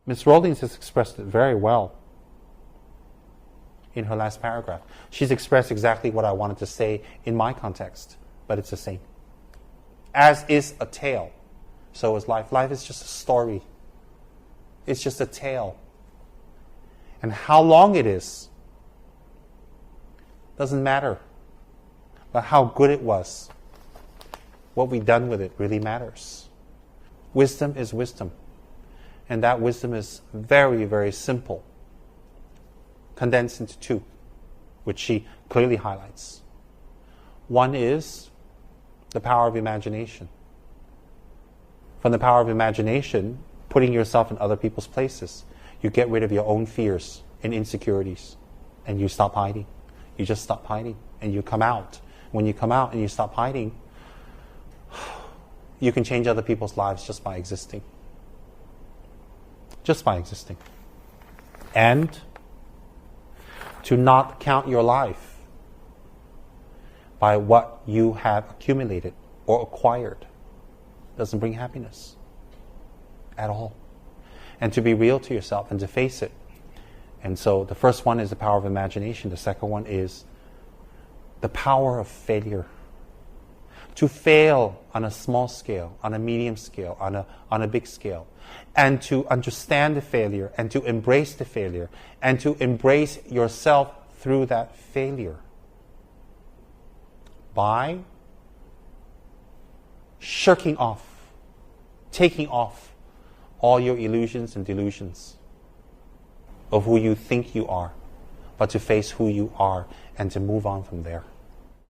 Miss Rawlings has expressed it very well in her last paragraph. She's expressed exactly what I wanted to say in my context, but it's the same. As is a tale, so is life. Life is just a story. It's just a tale. And how long it is doesn't matter. But how good it was, what we've done with it really matters. Wisdom is wisdom. And that wisdom is very, very simple. Condensed into two, which she clearly highlights. One is the power of imagination. From the power of imagination, putting yourself in other people's places, you get rid of your own fears and insecurities, and you stop hiding. You just stop hiding, and you come out. When you come out and you stop hiding, you can change other people's lives just by existing. Just by existing. And to not count your life by what you have accumulated or acquired doesn't bring happiness at all. And to be real to yourself and to face it. And so the first one is the power of imagination. The second one is the power of failure. To fail on a small scale, on a medium scale, on a big scale. And to understand the failure and to embrace the failure and to embrace yourself through that failure. By shirking off, taking off all your illusions and delusions of who you think you are, but to face who you are and to move on from there.